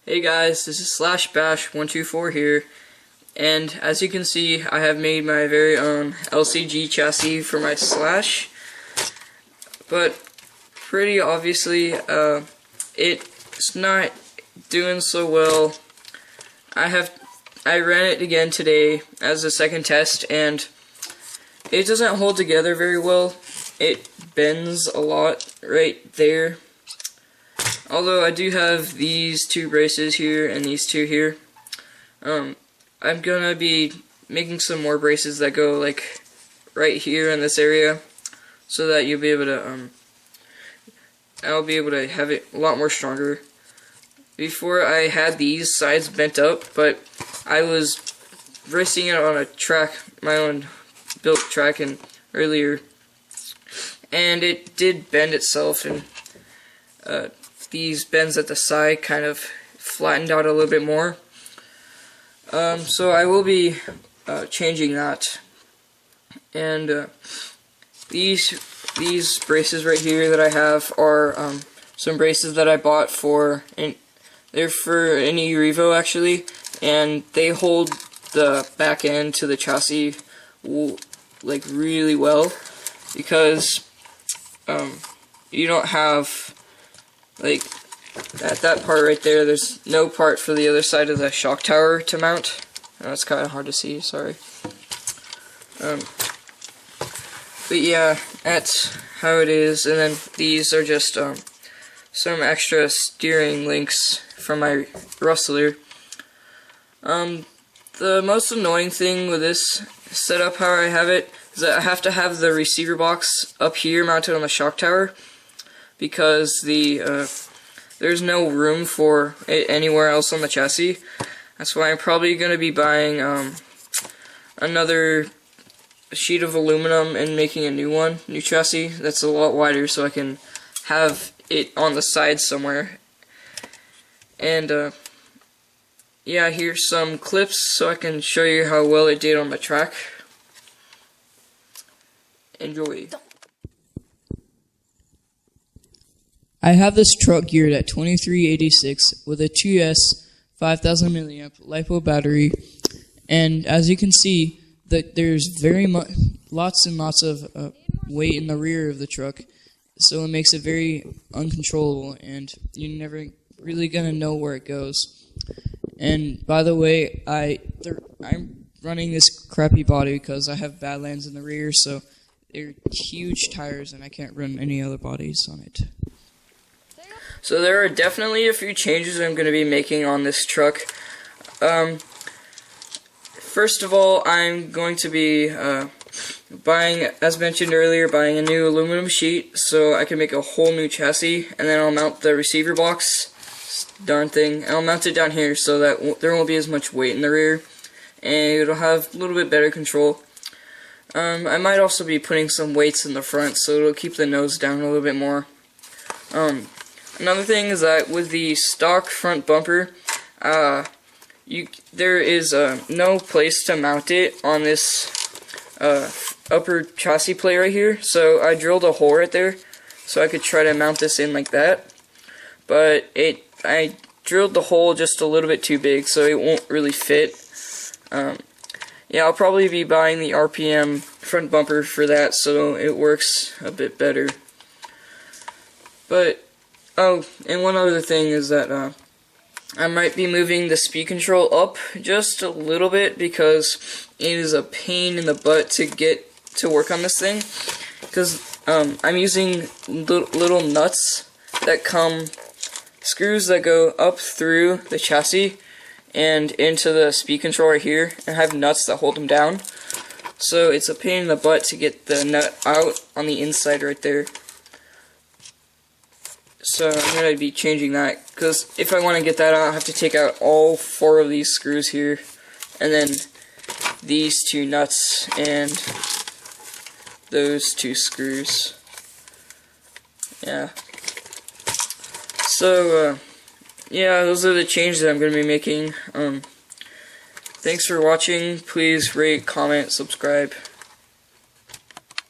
Hey guys, this is /bash124 here, and as you can see, I have made my very own LCG chassis for my Slash, but pretty obviously, it's not doing so well. I ran it again today as a second test, and it doesn't hold together very well. It bends a lot right there. Although I do have these two braces here and these two here. I'm gonna be making some more braces that go like right here in this area, so that you'll be able to I'll be able to have it a lot more stronger. Before I had these sides bent up, but I was racing it on a track, my own built track, and earlier, and it did bend itself, and these bends at the side kind of flattened out a little bit more. So I will be changing that. And these braces right here that I have are some braces that I bought for, and they're for an Revo actually, and they hold the back end to the chassis like really well, because you don't have, like, at that part right there, there's no part for the other side of the shock tower to mount. It's kind of hard to see, sorry. But yeah, that's how it is. And then these are just some extra steering links from my rustler. The most annoying thing with this setup, how I have it, is that I have to have the receiver box up here mounted on the shock tower, because there's no room for it anywhere else on the chassis. That's why I'm probably going to be buying another sheet of aluminum and making a new chassis that's a lot wider, so I can have it on the side somewhere. And yeah, here's some clips so I can show you how well it did on the track. Enjoy. I have this truck geared at 2386 with a 2S 5000 milliamp LiPo battery, and as you can see, there's lots and lots of weight in the rear of the truck, so it makes it very uncontrollable, and you're never really gonna know where it goes. And by the way, I'm running this crappy body because I have Badlands in the rear, so they're huge tires, and I can't run any other bodies on it. So there are definitely a few changes I'm going to be making on this truck. First of all, I'm going to be buying, as mentioned earlier, buying a new aluminum sheet so I can make a whole new chassis, and then I'll mount the receiver box, darn thing, and I'll mount it down here so that there won't be as much weight in the rear, and it'll have a little bit better control. I might also be putting some weights in the front, so it'll keep the nose down a little bit more. Another thing is that with the stock front bumper, there is no place to mount it on this upper chassis plate right here, so I drilled a hole right there so I could try to mount this in like that, but I drilled the hole just a little bit too big, so it won't really fit. Yeah, I'll probably be buying the RPM front bumper for that, so it works a bit better. But oh, and one other thing is that I might be moving the speed control up just a little bit, because it is a pain in the butt to get to work on this thing, because I'm using little nuts that screws that go up through the chassis and into the speed control right here, and have nuts that hold them down, so it's a pain in the butt to get the nut out on the inside right there. So I'm going to be changing that, because if I want to get that out, I have to take out all 4 of these screws here, and then these 2 nuts, and those 2 screws. Yeah. So, yeah, those are the changes that I'm going to be making. Thanks for watching. Please rate, comment, subscribe.